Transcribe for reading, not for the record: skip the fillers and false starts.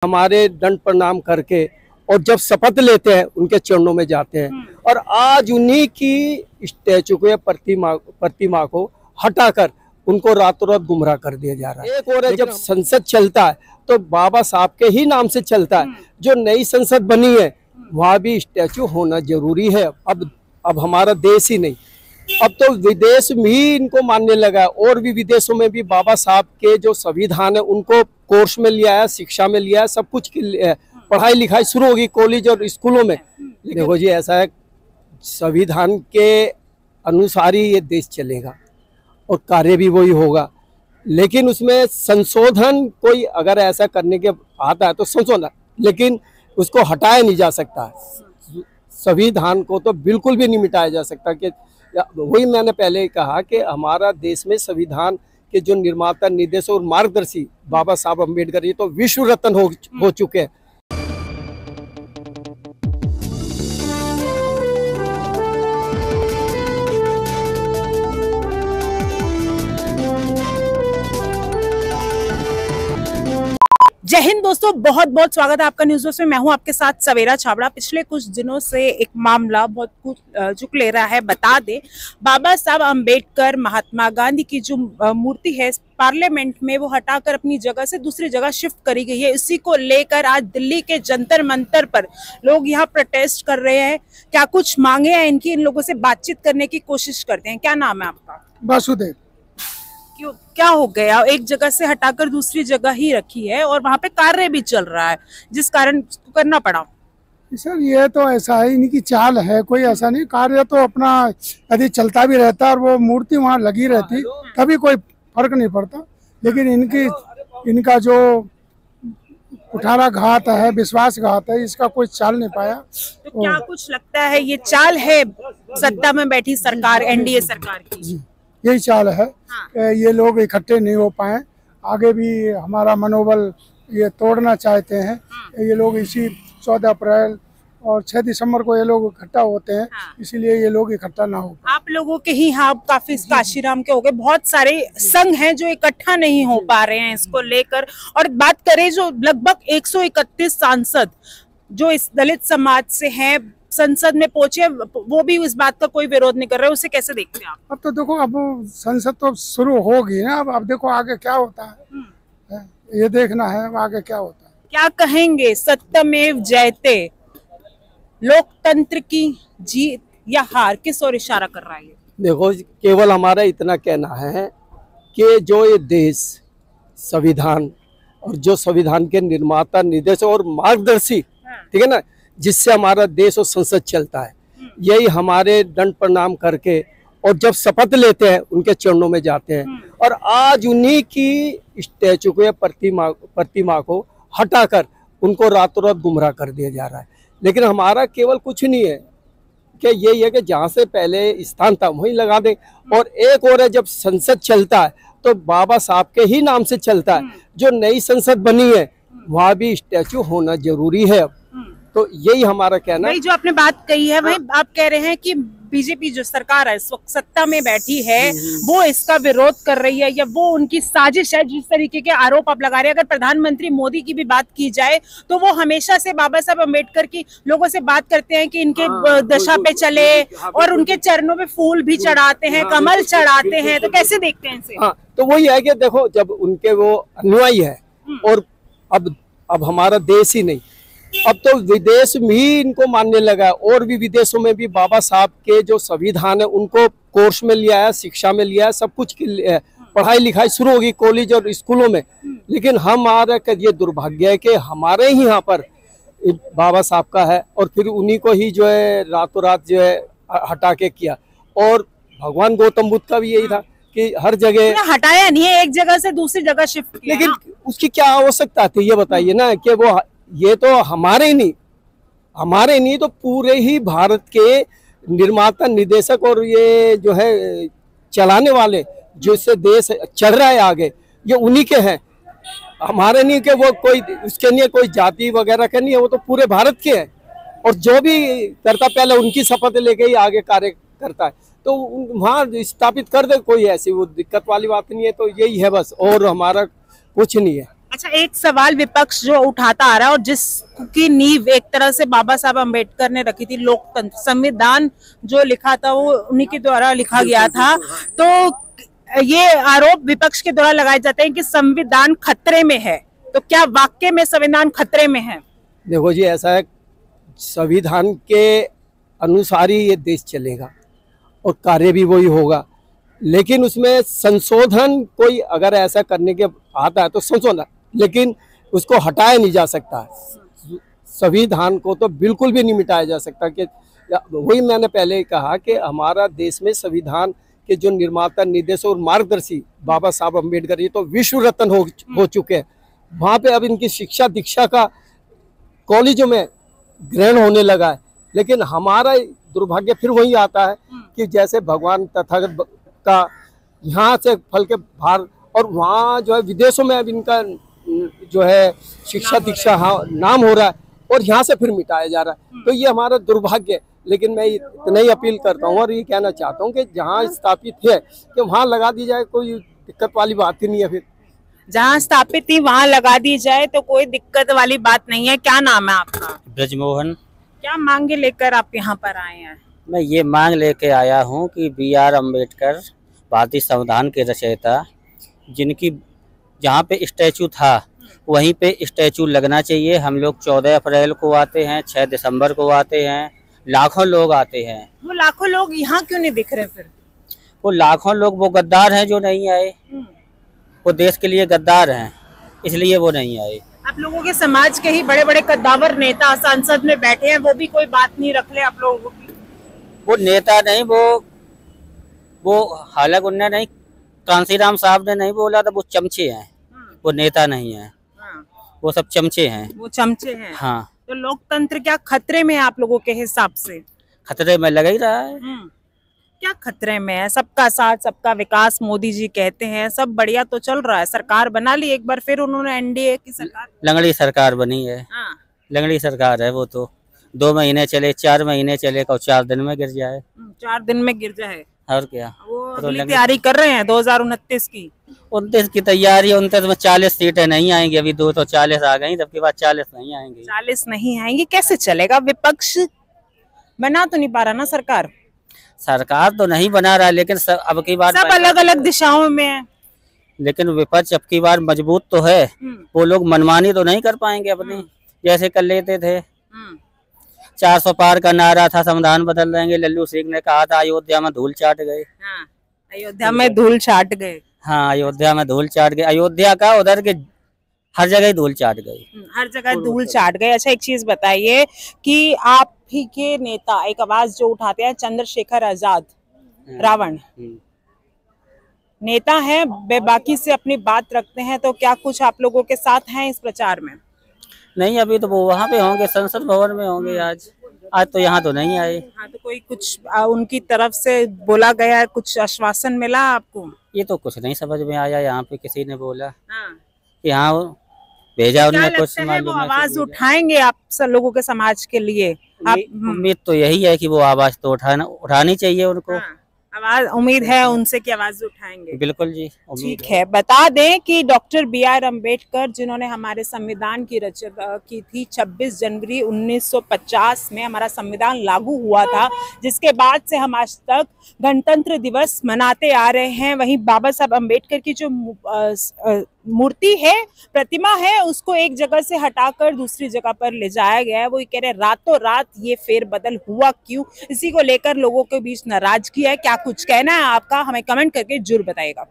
हमारे दंड प्रणाम करके और जब शपथ लेते हैं उनके चरणों में जाते हैं। और आज उन्हीं की स्टैचू को या प्रतिमा को हटाकर उनको रातों रात गुमराह कर दिया जा रहा है। एक और है, जब संसद चलता है तो बाबा साहब के ही नाम से चलता है। जो नई संसद बनी है वहाँ भी स्टैचू होना जरूरी है। अब हमारा देश ही नहीं, अब तो विदेश भी इनको मानने लगा है। और भी विदेशों में भी बाबा साहब के जो संविधान है उनको कोर्स में लिया है, शिक्षा में लिया है, सब कुछ की पढ़ाई लिखाई शुरू होगी कॉलेज और स्कूलों में। देखो जी, ऐसा है, संविधान के अनुसार ही ये देश चलेगा और कार्य भी वही होगा। लेकिन उसमें संशोधन कोई अगर ऐसा करने के आता है तो संशोधन, लेकिन उसको हटाया नहीं जा सकता। संविधान को तो बिल्कुल भी नहीं मिटाया जा सकता। कि वही मैंने पहले कहा कि हमारा देश में संविधान के जो निर्माता, निर्देशक और मार्गदर्शी बाबा साहब अम्बेडकर, ये तो विश्व रत्न हो चुके हैं। जय हिंद दोस्तों, बहुत बहुत स्वागत है आपका न्यूज़ बॉक्स में। मैं हूं आपके साथ सवेरा छाबड़ा। पिछले कुछ दिनों से एक मामला बहुत कुछ चुक ले रहा है। बता दें, बाबा साहब अम्बेडकर, महात्मा गांधी की जो मूर्ति है पार्लियामेंट में, वो हटाकर अपनी जगह से दूसरी जगह शिफ्ट करी गई है। इसी को लेकर आज दिल्ली के जंतर मंतर पर लोग यहाँ प्रोटेस्ट कर रहे हैं। क्या कुछ मांगे हैं इनकी, इन लोगों से बातचीत करने की कोशिश करते हैं। क्या नाम है आपका? वासुदेव। क्यों, क्या हो गया? एक जगह से हटाकर दूसरी जगह ही रखी है और वहाँ पे कार्य भी चल रहा है, जिस कारण करना पड़ा। सर, ये तो ऐसा है, इनकी चाल है, कोई ऐसा नहीं। कार्य तो अपना यदि चलता भी रहता और वो मूर्ति वहाँ लगी रहती तभी कोई फर्क नहीं पड़ता। लेकिन इनका जो कुठाराघात है, विश्वासघात है, इसका कोई चाल नहीं पाया। तो क्या कुछ लगता है ये चाल है सत्ता में बैठी सरकार, एनडीए सरकार की? यही चाल है। हाँ। ये लोग इकट्ठे नहीं हो पाए, आगे भी हमारा मनोबल ये तोड़ना चाहते हैं। हाँ। ये लोग इसी 14 अप्रैल और 6 दिसंबर को ये लोग इकट्ठा होते हैं। हाँ। इसीलिए ये लोग इकट्ठा ना हो। आप लोगों के ही यहाँ काफी काशीराम के हो गए, बहुत सारे संघ हैं जो इकट्ठा नहीं हो पा रहे हैं इसको लेकर। और बात करें जो लगभग 131 सांसद जो इस दलित समाज से हैं संसद में पहुंचे, वो भी इस बात का कोई विरोध नहीं कर रहे। उसे कैसे देखते हैं आप? अब तो देखो, अब संसद तो शुरू होगी ना। अब देखो आगे क्या होता है, ये देखना है आगे क्या होता है। क्या कहेंगे, सत्यमेव जयते, लोकतंत्र की जीत या हार, किस ओर इशारा कर रहा है? देखो, केवल हमारा इतना कहना है कि जो ये देश संविधान और जो संविधान के निर्माता, निर्देशक और मार्गदर्शी, ठीक है ना, जिससे हमारा देश और संसद चलता है, यही हमारे दंड प्रणाम करके और जब शपथ लेते हैं उनके चरणों में जाते हैं। और आज उन्हीं की स्टैचू को या प्रतिमा को हटाकर उनको रातों रात गुमराह कर दिया जा रहा है। लेकिन हमारा केवल कुछ नहीं है कि यही है कि जहाँ से पहले स्थान था वहीं लगा दें। और एक और है, जब संसद चलता है तो बाबा साहब के ही नाम से चलता है। जो नई संसद बनी है वहाँ भी स्टैचू होना जरूरी है। तो यही हमारा कहना है। जो आपने बात कही है, वही आप कह रहे हैं कि बीजेपी जो सरकार है इस वक्त सत्ता में बैठी है, वो इसका विरोध कर रही है या वो उनकी साजिश है, जिस तरीके के आरोप आप लगा रहे हैं। अगर प्रधानमंत्री मोदी की भी बात की जाए तो वो हमेशा से बाबा साहब अम्बेडकर की लोगों से बात करते हैं कि इनके दशा पे चले और उनके चरणों पे फूल भी चढ़ाते हैं, कमल चढ़ाते हैं। तो कैसे देखते हैं इसे? हाँ, तो वही है कि देखो, जब उनके वो अनुयायी है और अब हमारा देश ही नहीं, अब तो विदेश भी इनको मानने लगा है। और भी विदेशों में भी बाबा साहब के जो संविधान है उनको कोर्स में लिया है, शिक्षा में लिया है, सब कुछ की पढ़ाई लिखाई शुरू होगी कॉलेज और स्कूलों में। लेकिन हमारा ये दुर्भाग्य है कि हमारे ही यहाँ पर बाबा साहब का है और फिर उन्हीं को ही जो है रातों रात जो है हटा के किया। और भगवान गौतम बुद्ध का भी यही था कि हर जगह हटाया नहीं है, एक जगह से दूसरी जगह शिफ्ट किया। लेकिन उसकी क्या आवश्यकता थी, ये बताइए ना। कि वो ये तो हमारे ही नहीं तो पूरे ही भारत के निर्माता, निर्देशक और ये जो है चलाने वाले, जो इससे देश चल रहा है आगे, ये उन्हीं के हैं, हमारे नहीं। कि वो कोई उसके नहीं है, कोई जाति वगैरह के नहीं है, वो तो पूरे भारत के हैं। और जो भी करता पहले उनकी शपथ लेके ही आगे कार्य करता है। तो वहाँ स्थापित कर दे कोई, ऐसी वो दिक्कत वाली बात नहीं है। तो यही है बस, और हमारा कुछ नहीं है। अच्छा, एक सवाल विपक्ष जो उठाता आ रहा है और जिसकी नींव एक तरह से बाबा साहब अम्बेडकर ने रखी थी, लोकतंत्र, संविधान जो लिखा था वो उन्हीं के द्वारा लिखा गया था, तो ये आरोप विपक्ष के द्वारा लगाए जाते हैं कि संविधान खतरे में है। तो क्या वाकई में संविधान खतरे में है? देखो जी, ऐसा है, संविधान के अनुसार ही ये देश चलेगा और कार्य भी वही होगा, लेकिन उसमें संशोधन कोई अगर ऐसा करने के आता है तो संशोधन, लेकिन उसको हटाया नहीं जा सकता। संविधान को तो बिल्कुल भी नहीं मिटाया जा सकता। कि वही मैंने पहले कहा कि हमारा देश में संविधान के जो निर्माता, निर्देशक और मार्गदर्शी बाबा साहब अम्बेडकर, ये तो विश्व रत्न हो चुके हैं। वहाँ पे अब इनकी शिक्षा दीक्षा का कॉलेजों में ग्रहण होने लगा है, लेकिन हमारा दुर्भाग्य फिर वही आता है कि जैसे भगवान तथागत का यहाँ से फल के बाहर, और वहाँ जो है विदेशों में अब इनका जो है शिक्षा दीक्षा नाम हो रहा है और यहाँ से फिर मिटाया जा रहा है। तो ये हमारा दुर्भाग्य है। लेकिन मैं इतना ही अपील करता हूँ और ये कहना चाहता हूँ कि जहाँ स्थापित है कि वहाँ लगा दी जाए, कोई दिक्कत वाली बात ही नहीं है। फिर जहाँ स्थापित थी वहाँ लगा दी जाए तो कोई दिक्कत वाली बात नहीं है। क्या नाम है आपका? ब्रजमोहन। क्या मांगे लेकर आप यहाँ पर आए हैं? मैं ये मांग लेके आया हूँ कि B.R. अम्बेडकर, भारतीय संविधान के रचयिता, जिनकी जहाँ पे स्टैचू था वहीं पे स्टैचू लगना चाहिए। हम लोग 14 अप्रैल को आते हैं, 6 दिसंबर को आते हैं, लाखों लोग आते हैं। वो लाखों लोग यहाँ क्यों नहीं दिख रहे? फिर वो लाखों लोग वो गद्दार हैं जो नहीं आए, वो देश के लिए गद्दार हैं, इसलिए वो नहीं आए। आप लोगों के समाज के ही बड़े बड़े कद्दावर नेता संसद में बैठे हैं, वो भी कोई बात नहीं रख ले आप लोगों की? वो नेता नहीं, वो हालांकि उनने नहीं, कांसीराम साहब ने नहीं बोला था, वो चमचे हैं, वो नेता नहीं है, वो सब चमचे हैं। वो चमचे हैं। हाँ। तो लोकतंत्र क्या खतरे में है आप लोगों के हिसाब से? खतरे में लग ही रहा है। क्या खतरे में है? सबका साथ सबका विकास मोदी जी कहते हैं, सब बढ़िया तो चल रहा है, सरकार बना ली एक बार, फिर उन्होंने एनडीए की सरकार, लंगड़ी सरकार बनी है। लंगड़ी सरकार है वो, तो 2 महीने चले, 4 महीने चले, और 4 दिन में गिर जाए। 4 दिन में गिर जाए। और क्या? वो अगली तैयारी कर रहे हैं 2029 की। 29 की तैयारी, 29 में 40 सीटें नहीं आएंगी। अभी 2 तो 40 आ गई, जबकि बाद 40 नहीं आएंगी। 40 नहीं आएंगी, कैसे चलेगा? विपक्ष बना तो नहीं पा रहा ना सरकार? सरकार तो नहीं बना रहा, लेकिन अब की बार सब अलग अलग दिशाओं में है। लेकिन विपक्ष अब की बार मजबूत तो है। वो लोग मनमानी तो नहीं कर पाएंगे अपनी, जैसे कर लेते थे। 400 पार का नारा था, संविधान बदल देंगे। लल्लू सिंह ने कहा था, अयोध्या में धूल चाट गए। अयोध्या में धूल चाट गए। हाँ, अयोध्या में धूल चाट गए। अयोध्या का उधर के हर जगह धूल चाट गई। हर जगह धूल चाट गए। अच्छा, एक चीज बताइए कि आप ही के नेता एक आवाज जो उठाते हैं, चंद्रशेखर आजाद, रावण नेता है, बेबाकी से अपनी बात रखते हैं, तो क्या कुछ आप लोगों के साथ हैं इस प्रचार में? नहीं, अभी तो वो वहाँ पे होंगे, संसद भवन में होंगे। आज तो यहाँ तो नहीं आए। हाँ, तो कोई कुछ उनकी तरफ से बोला गया है, कुछ आश्वासन मिला आपको? ये तो कुछ नहीं समझ में आया। यहाँ पे किसी ने बोला कि हाँ भेजा उन्हें, कुछ वो आवाज उठाएंगे आप सब लोगों के समाज के लिए? उम्मीद तो यही है कि वो आवाज तो उठानी चाहिए उनको। आवाज, उम्मीद है उनसे कि आवाज उठाएंगे। बिल्कुल जी, ठीक है। बता दें कि डॉक्टर B.R. अम्बेडकर, जिन्होंने हमारे संविधान की रचना की थी, 26 जनवरी 1950 में हमारा संविधान लागू हुआ था, जिसके बाद से हम आज तक गणतंत्र दिवस मनाते आ रहे हैं। वहीं बाबा साहब अम्बेडकर की जो मूर्ति है, प्रतिमा है, उसको एक जगह से हटाकर दूसरी जगह पर ले जाया गया है। वो ये कह रहे रातों रात ये फेरबदल हुआ क्यों? इसी को लेकर लोगों के बीच नाराजगी है। क्या कुछ कहना है आपका? हमें कमेंट करके जरूर बताइएगा।